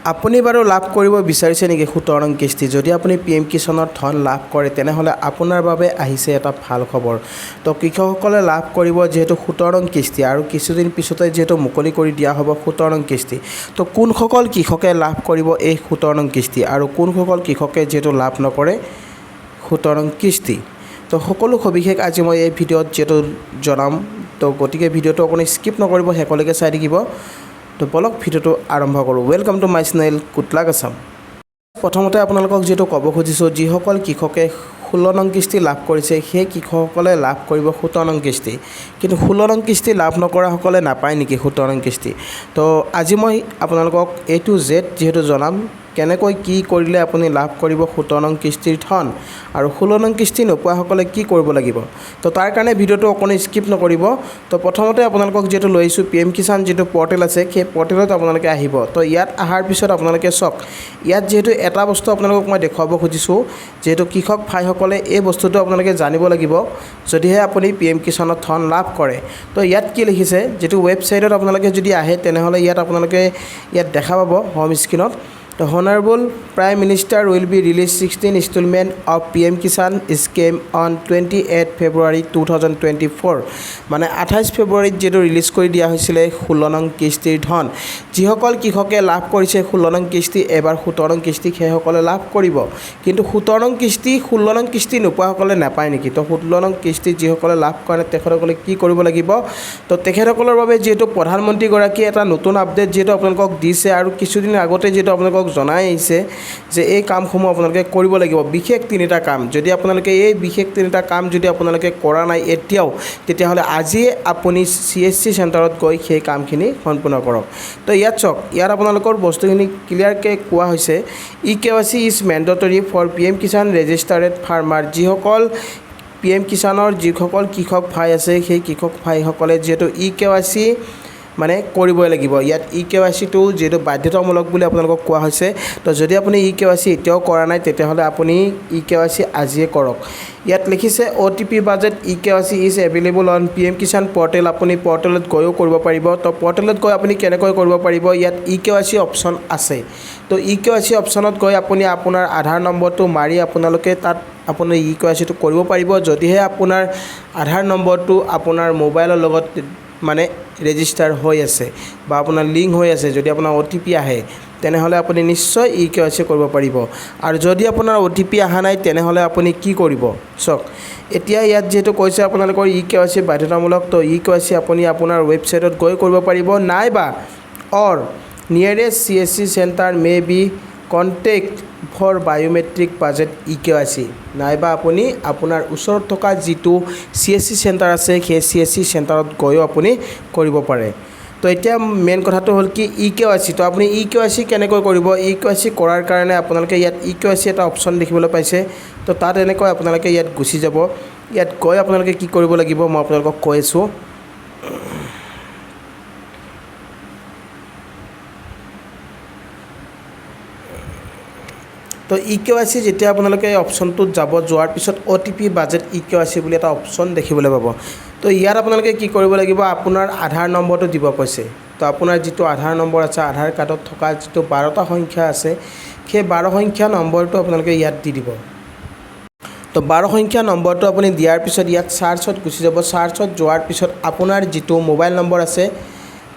আপুনি বাৰু লাভ কৰিব বিচাৰিছে নেকি 17 নং কিস্তি? যদি আপুনি PM কিষাণৰ ধন লাভ কৰে তেনেহ'লে আপোনাৰ বাবে আহিছে এটা ভাল খবৰ। তো কৃষকসকলে লাভ কৰিব যিহেতু 17 নং কিস্তি আৰু কিছুদিন পিছতে যিহেতু মুকলি কৰি দিয়া হ'ব 17 নং কিস্তি। তো কোনসকল কৃষকে লাভ কৰিব এই 17 নং কিস্তি আৰু কোনসকল কৃষকে যিহেতু লাভ নকৰে 17 নং কিস্তি। তো সকলো সবিশেষ আজি মই এই ভিডিঅ'ত যিহেতু জনাম, তো গতিকে ভিডিঅ'টো আপুনি স্কিপ নকৰিব, শেষলৈকে চাই থাকিব। তো বলক ভিডিঅ'টো আৰম্ভ কৰোঁ। ৱেলকাম টু মাই চেনেল কুটলাক আছাম। প্ৰথমতে আপোনালোকক যিহেতু ক'ব খুজিছোঁ, যিসকল কৃষকে 16 নং কিস্তি লাভ কৰিছে সেই কৃষকসকলে লাভ কৰিব 17 নং কিস্তি, কিন্তু 16 নং কিস্তি লাভ নকৰাসকলে নাপায় নেকি 17 নং কিস্তি? তো আজি মই আপোনালোকক A to Z যিহেতু জনাম কেনেকৈ কি কৰিলে আপুনি লাভ কৰিব 17 নং কিস্তিৰ ধন আৰু 16 নং কিস্তি নোপোৱাসকলে কি কৰিব লাগিব। তো তাৰ কাৰণে ভিডিঅ'টো অকণমান স্কিপ নকৰিব। তো প্ৰথমতে আপোনালোকক যিহেতু লৈ আহিছোঁ PM কিষাণ যিটো পৰ্টেল আছে সেই পৰ্টেলত আপোনালোকে আহিব। তো ইয়াত অহাৰ পিছত আপোনালোকে চাওক, ইয়াত যিহেতু এটা বস্তু আপোনালোকক মই দেখুৱাব খুজিছোঁ, যিহেতু কৃষক ভাইসকলে এই বস্তুটো আপোনালোকে জানিব লাগিব যদিহে আপুনি PM কিষাণৰ ধন লাভ কৰে। তো ইয়াত কি লিখিছে, যিটো ৱেবছাইটত আপোনালোকে যদি আহে তেনেহ'লে ইয়াত আপোনালোকে ইয়াত দেখা পাব হোম স্ক্ৰীণত, The Honorable Prime Minister will be released 16 installment of PM Kisan scheme on 28 February 2024 মানে 28 ফেব্ৰুৱাৰীত যেটো ৰিলিজ কৰি দিয়া হৈছিলে 16 নং কিস্তিৰ ধন। যিসকল কৃষকে লাভ কৰিছে 16 নং কিস্তি এবাৰ 17 নং কিস্তি সেইসকলে লাভ কৰিব, কিন্তু 17 নং কিস্তি 16 নং কিস্তি নোপোৱাসকলে নাপায় নেকি? তো 16 নং কিস্তি যিসকলে লাভ কৰে তেখেতসকলে কি কৰিব লাগিব? তো তেখেতসকলৰ বাবে যিহেতু প্ৰধানমন্ত্ৰীগৰাকী এটা নতুন আপডেট যিহেতু আপোনালোকক দিছে আৰু কিছুদিন আগতে যিহেতু আপোনালোকক জনাই আহিছে যে এই কামসমূহ আপোনালোকে কৰিব লাগিব, বিশেষ 3টা কাম। যদি আপোনালোকে এই বিশেষ 3টা কাম যদি আপোনালোকে কৰা নাই এতিয়াও, তেতিয়াহ'লে আজিয়ে আপুনি CSC চেণ্টাৰত গৈ সেই কামখিনি সম্পূৰ্ণ কৰক। তো ইয়াত চাওক, ইয়াত আপোনালোকৰ বস্তুখিনি ক্লিয়াৰকৈ কোৱা হৈছে, EKYC is mandatory for PM Kisan registered farmer. যিসকল PM কিষাণৰ যিসকল কৃষক ভাই আছে সেই কৃষক ভাইসকলে যিহেতু EKYC মানে কৰিবই লাগিব। ইয়াত EKYCটো যিহেতু বাধ্যতামূলক বুলি আপোনালোকক কোৱা হৈছে। তো যদি আপুনি EKYC এতিয়াও কৰা নাই তেতিয়াহ'লে আপুনি EKYC আজিয়ে কৰক। ইয়াত লিখিছে OTP based EKYC is available on PM Kisan portal. আপুনি পৰ্টেলত গৈও কৰিব পাৰিব। তো পৰ্টেলত গৈ আপুনি কেনেকৈ কৰিব পাৰিব, ইয়াত EKYC অপশ্যন আছে। তো EKYC অপশ্যনত গৈ আপুনি আপোনাৰ আধাৰ নম্বৰটো মাৰি আপোনালোকে তাত আপোনাৰ EKYCটো কৰিব পাৰিব। যদিহে আপোনাৰ আধাৰ নম্বৰটো আপোনাৰ মোবাইলৰ লগত মানে ৰেজিষ্টাৰ হৈ আছে বা আপোনাৰ লিংক হৈ আছে, যদি আপোনাৰ OTP আহে তেনেহ'লে আপুনি নিশ্চয় EKYC কৰিব পাৰিব। আৰু যদি আপোনাৰ OTP অহা নাই তেনেহ'লে আপুনি কি কৰিব চাওক, এতিয়া ইয়াত যিহেতু কৈছে আপোনালোকৰ EKYC বাধ্যতামূলক, তো EKYC আপুনি আপোনাৰ ৱেবছাইটত গৈ কৰিব পাৰিব, নাইবা or nearest CSC centre may be contact for biometric budget EKYC, নাইবা আপুনি আপোনাৰ ওচৰত থকা যিটো CSC চেণ্টাৰ আছে সেই CSC চেণ্টাৰত গৈও আপুনি কৰিব পাৰে। তো এতিয়া মেইন কথাটো হ'ল কি EKYC। তো আপুনি EKYC কেনেকৈ কৰিব? EKYC কৰাৰ কাৰণে আপোনালোকে ইয়াত EKYC এটা অপশ্যন দেখিবলৈ পাইছে। তো তাত এনেকৈ আপোনালোকে ইয়াত গুচি যাব। ইয়াত গৈ আপোনালোকে কি কৰিব লাগিব মই আপোনালোকক কৈ আছোঁ। তো EKYC যেতিয়া আপোনালোকে এই অপশ্যনটোত যাব, যোৱাৰ পিছত OTP বাজেট EKYC বুলি এটা অপশ্যন দেখিবলৈ পাব। তো ইয়াত আপোনালোকে কি কৰিব লাগিব, আপোনাৰ আধাৰ নম্বৰটো দিব কৈছে। তো আপোনাৰ যিটো আধাৰ নম্বৰ আছে, আধাৰ কাৰ্ডত থকা যিটো 12টা সংখ্যা আছে সেই 12 সংখ্যা নম্বৰটো আপোনালোকে ইয়াত দি দিব। তো 12 সংখ্যা নম্বৰটো আপুনি দিয়াৰ পিছত ইয়াত চাৰ্চত গুচি যাব। চাৰ্চত যোৱাৰ পিছত আপোনাৰ যিটো মোবাইল নম্বৰ আছে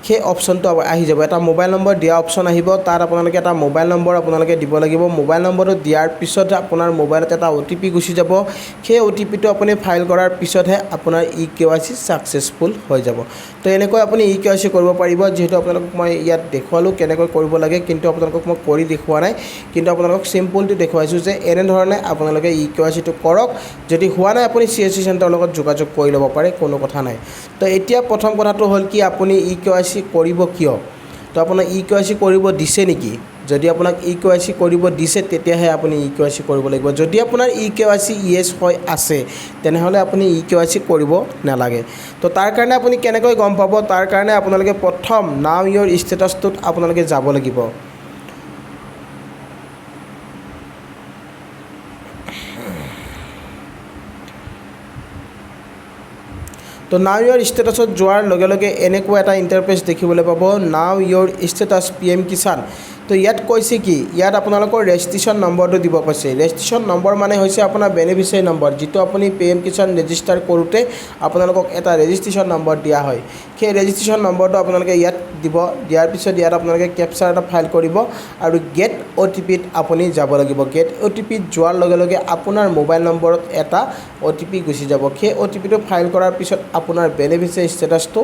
সেই অপশ্যনটো আহি যাব। এটা মোবাইল নম্বৰ দিয়া অপশ্যন আহিব, তাত আপোনালোকে এটা মোবাইল নম্বৰ আপোনালোকে দিব লাগিব। মোবাইল নম্বৰটো দিয়াৰ পিছত আপোনাৰ মোবাইলত এটা OTP গুচি যাব। সেই OTPটো আপুনি ফাইল কৰাৰ পিছতহে আপোনাৰ EKYC ছাকচেছফুল হৈ যাব। তো এনেকৈ আপুনি EKYC কৰিব পাৰিব। যিহেতু আপোনালোকক মই ইয়াত দেখুৱালোঁ কেনেকৈ কৰিব লাগে, কিন্তু আপোনালোকক মই কৰি দেখুওৱা নাই, কিন্তু আপোনালোকক চিম্পলটো দেখুৱাইছোঁ যে এনেধৰণে আপোনালোকে EKYCটো কৰক। যদি হোৱা নাই আপুনি CSC চেণ্টাৰৰ লগত যোগাযোগ কৰি ল'ব পাৰে, কোনো কথা নাই। তো এতিয়া প্ৰথম কথাটো হ'ল কি আপুনি EKYC কৰিব কিয়? তো আপোনাৰ EKYC কৰিব দিছে নেকি? যদি আপোনাক EKYC কৰিব দিছে তেতিয়াহে আপুনি EKYC কৰিব লাগিব। যদি আপোনাৰ EKYC ইয়েছ হৈ আছে তেনেহ'লে আপুনি EKYC কৰিব নালাগে। তো তাৰ কাৰণে আপুনি কেনেকৈ গম পাব? তাৰ কাৰণে আপোনালোকে প্ৰথম নাও ইয়ৰ ষ্টেটাছটোত আপোনালোকে যাব লাগিব। তো নাও ইয়ৰ ষ্টেটাছত যোৱাৰ লগে লগে এনেকুৱা এটা ইণ্টাৰফেচ দেখিবলৈ পাব, নাও ইয়ৰ ষ্টেটাছ PM কিষাণ। তো ইয়াত কৈছে কি ইয়াত আপোনালোকৰ ৰেজিষ্ট্ৰেশ্যন নম্বৰটো দিব কৈছে ৰেজিষ্ট্ৰেশ্যন নম্বৰ মানে হৈছে আপোনাৰ বেনিফিচিয়াৰী নম্বৰ যিটো আপুনি PM কিষাণ ৰেজিষ্টাৰ কৰোঁতে আপোনালোকক এটা ৰেজিষ্ট্ৰেশ্যন নম্বৰ দিয়া হয় সেই ৰেজিষ্ট্ৰেশ্যন নম্বৰটো আপোনালোকে ইয়াত দিব দিয়াৰ পিছত ইয়াত আপোনালোকে কেপচাৰ এটা ফাইল কৰিব আৰু গেট OTPত আপুনি যাব লাগিব গেট OTPত যোৱাৰ লগে লগে আপোনাৰ মোবাইল নম্বৰত এটা OTP গুচি যাব সেই OTPটো ফাইল কৰাৰ পিছত আপোনাৰ বেনিফিচিয়াৰী ষ্টেটাছটো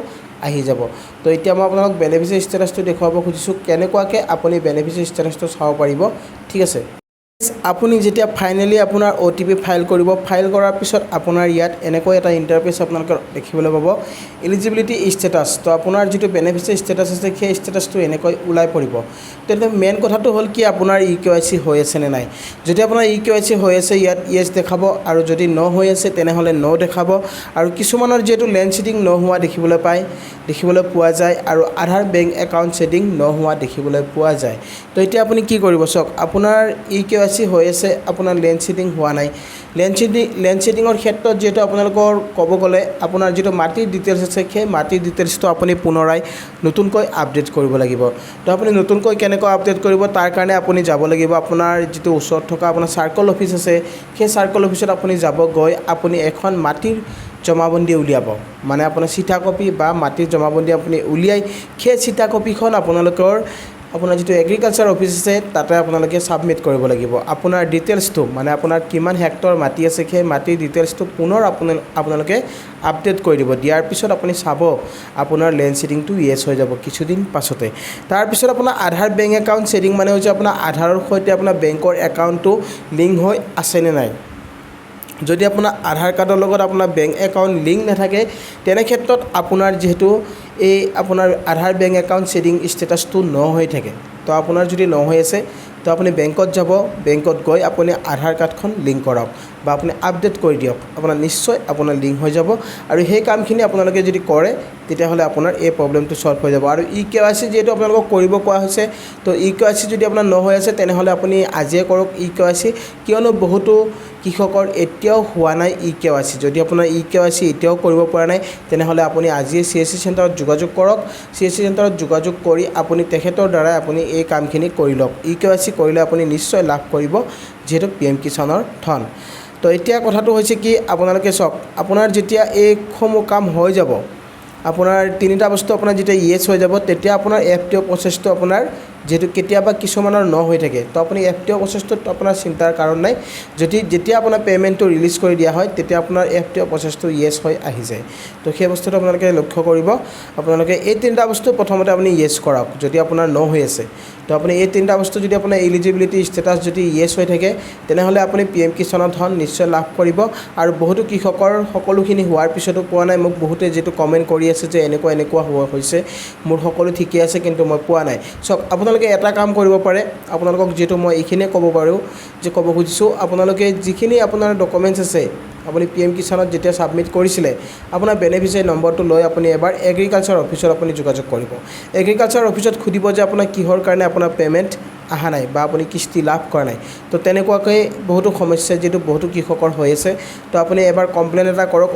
আহি যাব তো এতিয়া মই আপোনালোক বেনিফিচিয়াৰী ষ্টেটাছটো দেখুৱাব খুজিছোঁ কেনেকুৱাকৈ আপুনি বেনিফিচিয়াৰী ষ্টেটাছটো চাব পাৰিব ঠিক আছে আপুনি যেতিয়া ফাইনেলি আপোনাৰ OTP ফাইল কৰিব ফাইল কৰাৰ পিছত আপোনাৰ ইয়াত এনেকৈ এটা ইণ্টাৰফেচ আপোনালোকে দেখিবলৈ পাব এলিজিবিলিটি ষ্টেটাছ তো আপোনাৰ যিটো বেনিফিচিয়াৰী ষ্টেটাছ আছে সেই ষ্টেটাছটো এনেকৈ ওলাই পৰিব তেন্তে মেইন কথাটো হ'ল কি আপোনাৰ EKYC হৈ আছে নে নাই যদি আপোনাৰ EKYC হৈ আছে ইয়াত ইয়েছ দেখাব আৰু যদি ন হৈ আছে তেনেহ'লে ন দেখাব আৰু কিছুমানৰ যিহেতু লেণ্ড ছেটিং নোহোৱা দেখিবলৈ পোৱা যায় আৰু আধাৰ বেংক একাউণ্ট ছেটিং নোহোৱা দেখিবলৈ পোৱা যায় তো এতিয়া আপুনি কি কৰিব চাওক আপোনাৰ EKYC হৈ আছে আপোনাৰ লেণ্ড ছেটিং হোৱা নাই লেণ্ড ছেটিঙৰ ক্ষেত্ৰত যেহেতু আপোনালোকৰ ক'ব গ'লে আপোনাৰ যিটো মাটিৰ ডিটেইলছ আছে সেই মাটিৰ ডিটেইলছটো আপুনি পুনৰাই নতুনকৈ আপডেট কৰিব লাগিব তো আপুনি নতুনকৈ কেনেকৈ আপডেট কৰিব তাৰ কাৰণে আপুনি যাব লাগিব আপোনাৰ যিটো ওচৰত থকা আপোনাৰ চাৰ্কল অফিচ আছে সেই চাৰ্কল অফিচত আপুনি যাব গৈ আপুনি এখন মাটিৰ জমাবন্দী উলিয়াব মানে আপোনাৰ চিঠা কপি বা মাটিৰ জমাবন্দী আপুনি উলিয়াই সেই চিঠা কপিখন আপোনালোকৰ আপোনাৰ যিটো এগ্ৰিকালচাৰ অফিচ আছে তাতে আপোনালোকে সাবমিট কৰিব লাগিব আপোনাৰ ডিটেইলছটো মানে আপোনাৰ কিমান হেক্টৰ মাটি আছে সেই মাটিৰ ডিটেইলছটো পুনৰ আপোনালোকে আপডেট কৰি দিব দিয়াৰ পিছত আপুনি চাব আপোনাৰ লেণ্ড ছেটিংটো ইয়েছ হৈ যাব কিছুদিন পাছতে তাৰপিছত আপোনাৰ আধাৰ বেংক একাউণ্ট ছেটিং মানে হৈছে আপোনাৰ আধাৰৰ সৈতে আপোনাৰ বেংকৰ একাউণ্টটো লিংক হৈ আছেনে নাই যদি আপোনাৰ আধাৰ কাৰ্ডৰ লগত আপোনাৰ বেংক একাউণ্ট লিংক নাথাকে তেনে ক্ষেত্ৰত আপোনাৰ যেহেতু এই আপোনাৰ আধাৰ বেংক একাউণ্ট ছেটিং ষ্টেটাছটো ন হৈ থাকে তো আপোনাৰ যদি ন হৈ আছে তো আপুনি বেংকত যাব বেংকত গৈ আপুনি আধাৰ কাৰ্ডখন লিংক কৰক বা আপুনি আপডেট কৰি দিয়ক আপোনাৰ নিশ্চয় আপোনাৰ লিংক হৈ যাব আৰু সেই কামখিনি আপোনালোকে যদি কৰে তেতিয়াহ'লে আপোনাৰ এই প্ৰব্লেমটো সলভ হৈ যাব আৰু EKYC যেহেতু আপোনালোকক কৰিব কোৱা হৈছে তো EKYC যদি আপোনাৰ ন হৈ আছে তেনেহ'লে আপুনি আজিয়ে কৰক EKYC কিয়নো বহুতো কৃষকৰ এতিয়াও হোৱা নাই EKYC যদি আপোনাৰ EKYC এতিয়াও কৰিব পৰা নাই তেনেহ'লে আপুনি আজিয়ে CSC চেণ্টাৰত যোগাযোগ কৰক CSC চেণ্টাৰত যোগাযোগ কৰি আপুনি তেখেতৰ দ্বাৰাই আপুনি এই কামখিনি কৰি লওক EKYC কৰিলে আপুনি নিশ্চয় লাভ কৰিব যেহেতু PM কিষাণৰ ধন তো এতিয়া কথাটো হৈছে কি আপোনালোকে চাওক আপোনাৰ যেতিয়া এইসমূহ কাম হৈ যাব আপোনাৰ তিনিটা বস্তু আপোনাৰ যেতিয়া ইয়েছ হৈ যাব তেতিয়া আপোনাৰ FTO প্ৰচেছটো আপোনাৰ যেহেতু কেতিয়াবা কিছুমানৰ ন হৈ থাকে তো আপুনি FTO প্ৰচেছটোত আপোনাৰ চিন্তাৰ কাৰণ নাই যেতিয়া আপোনাৰ পে'মেণ্টটো ৰিলিজ কৰি দিয়া হয় তেতিয়া আপোনাৰ FTO প্ৰচেছটো ইয়েছ হৈ আহি যায় তো সেই বস্তুটো আপোনালোকে লক্ষ্য কৰিব আপোনালোকে এই তিনিটা বস্তু প্ৰথমতে আপুনি ইয়েছ কৰক যদি আপোনাৰ ন হৈ আছে তো আপুনি এই তিনিটা বস্তু যদি আপোনাৰ এলিজিবিলিটি ষ্টেটাছ যদি ইয়েছ হৈ থাকে তেনেহ'লে আপুনি PM কিষাণৰ ধন নিশ্চয় লাভ কৰিব আৰু বহুতো কৃষকৰ সকলোখিনি হোৱাৰ পিছতো পোৱা নাই মোক বহুতে যেটো কমেণ্ট কৰি আছে যে এনেকুৱা হৈছে মোৰ সকলো ঠিকে আছে কিন্তু মই পোৱা নাই চাওক আপোনালোকে এটা কাম কৰিব পাৰে আপোনালোকক যেটো মই এইখিনিয়ে ক'ব পাৰোঁ যে ক'ব খুজিছোঁ আপোনালোকে যিখিনি আপোনাৰ ডকুমেণ্টছ আছে আপুনি PM কিষাণত যেতিয়া সাবমিট কৰিছিলে আপোনাৰ বেনিফিচিয়াৰী নম্বৰটো লৈ আপুনি এবাৰ এগ্ৰিকালচাৰ অফিচত আপুনি যোগাযোগ কৰিব এগ্ৰিকালচাৰ অফিচত খুদিব যে আপোনাৰ কিহৰ কাৰণে আপোনাৰ পে'মেণ্ট আহা নাই বা আপুনি কিস্তি লাভ কৰা নাই তো তেনেকুৱাকৈ বহুতো সমস্যা যেটো বহুতো কৃষকৰ হৈ আছে তো আপুনি এবাৰ কমপ্লেইন এটা কৰক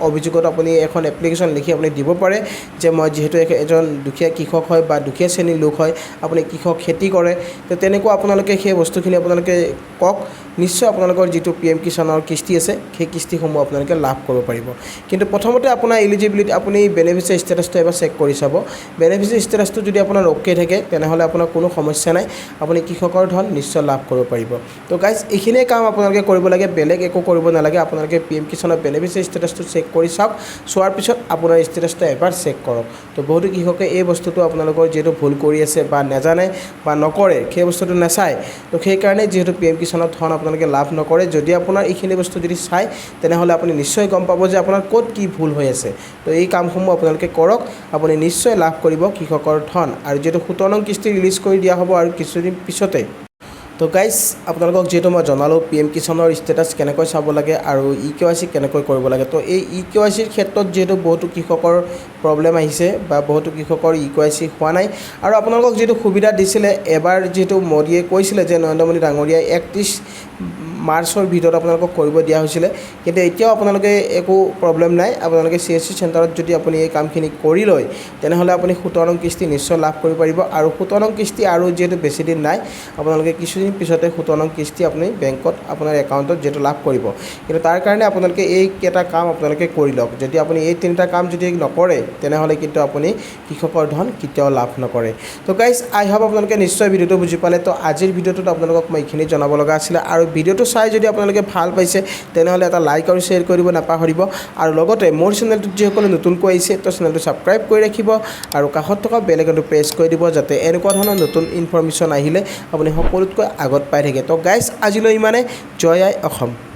অভিযোগত আপুনি এখন এপ্লিকেশ্যন লিখি আপুনি দিব পাৰে যে মই যেহেতু এজন দুখীয়া কৃষক হয় বা দুখীয়া শ্ৰেণীৰ লোক হয় আপুনি কৃষক খেতি কৰে তো তেনেকুৱা আপোনালোকে সেই বস্তুখিনি আপোনালোকে কওক নিশ্চয় আপোনালোকৰ যেটো PM কিষাণৰ কিস্তি আছে সেই কিস্তিসমূহ আপোনালোকে লাভ কৰিব পাৰিব কিন্তু প্ৰথমতে আপোনাৰ এলিজিবিলিটি আপুনি বেনিফিচিয়াৰী ষ্টেটাছটো এবাৰ চেক কৰি চাব বেনিফিচিয়াৰী ষ্টেটাছটো যদি আপোনাৰ ওকে থাকে তেনেহ'লে আপোনাৰ কোনো সমস্যা নাই আপুনি কৃষকৰ ধন নিশ্চয় লাভ কৰিব পাৰিব তো গাইজ এইখিনিয়ে কাম আপোনালোকে কৰিব লাগে বেলেগ একো কৰিব নালাগে আপোনালোকে PM কিষাণৰ বেনিফিচিয়াৰী ষ্টেটাছটো চেক কৰি চাওক চোৱাৰ পিছত আপোনাৰ ষ্টেটাছটো এবাৰ চেক কৰক তো বহুতো কৃষকে এই বস্তুটো আপোনালোকৰ যেটো ভুল কৰি আছে বা নাজানে বা নকৰে সেই বস্তুটো নাচায় তো সেইকাৰণে যেহেতু PM কিষাণৰ ধন আপোনালোকে লাভ নকৰে যদি আপোনাৰ এইখিনি বস্তু যদি চাই তেনেহ'লে আপুনি নিশ্চয় গম পাব যে আপোনাৰ ক'ত কি ভুল হৈ আছে তো এই কামসমূহ আপোনালোকে কৰক আপুনি নিশ্চয় লাভ কৰিব কৃষকৰ ধন আৰু যেটো 17 নং কিস্তি ৰিলিজ কৰি দিয়া হ'ব আৰু কিছুদিন পিছতে তো গাইজ আপোনালোকক যেটো মই জনালোঁ PM কিষাণৰ ষ্টেটাছ কেনেকৈ চাব লাগে আৰু EKYC কেনেকৈ কৰিব লাগে তো এই EKYCৰ ক্ষেত্ৰত যেটো বহুতো কৃষকৰ প্ৰব্লেম আহিছে বা বহুতো কৃষকৰ EKYC হোৱা নাই আৰু আপোনালোকক যেটো সুবিধা দিছিলে এবাৰ যেটো মোদীয়ে কৈছিলে যে নৰেন্দ্ৰ মোদী ডাঙৰীয়াই 31 মাৰ্চৰ ভিতৰত আপোনালোকক কৰিব দিয়া হৈছিলে কিন্তু এতিয়াও আপোনালোকে একো প্ৰব্লেম নাই আপোনালোকে CSC চেণ্টাৰত যদি আপুনি এই কামখিনি কৰি লয় তেনেহ'লে আপুনি 17 নং কিস্তি নিশ্চয় লাভ কৰিব পাৰিব আৰু 17 নং কিস্তি আৰু যেহেতু বেছি দিন নাই আপোনালোকে কিছুদিন পিছতে 17 নং কিস্তি আপুনি বেংকত আপোনাৰ একাউণ্টত যেটো লাভ কৰিব কিন্তু তাৰ কাৰণে আপোনালোকে এই কেটা কাম আপোনালোকে কৰি লওক যদি আপুনি এই তিনিটা কাম যদি নকৰে তেনেহ'লে কিন্তু আপুনি কৃষকৰ ধন কেতিয়াও লাভ নকৰে তো গাইজ আই হোপ আপোনালোকে নিশ্চয় ভিডিঅ'টো বুজি পালে তো আজিৰ ভিডিঅ'টোত আপোনালোকক মই এইখিনি জনাব লগা আছিলে আৰু ভিডিঅ'টো চাই যদি আপোনালোকে ভাল পাইছে তেনেহ'লে এটা লাইক আৰু শ্বেয়াৰ কৰিব নাপাহৰিব আৰু লগতে মোৰ চেনেলটোত যিসকলে নতুনকৈ আহিছে তো চেনেলটো ছাবস্ক্ৰাইব কৰি ৰাখিব আৰু কাষত থকা বেল আইকনটো প্ৰেছ কৰি দিব যাতে এনেকুৱা ধৰণৰ নতুন ইনফৰমেশ্যন আহিলে আপুনি সকলোতকৈ আগত পাই থাকে তো গাইজ আজিলৈ ইমানে জয় আই অসম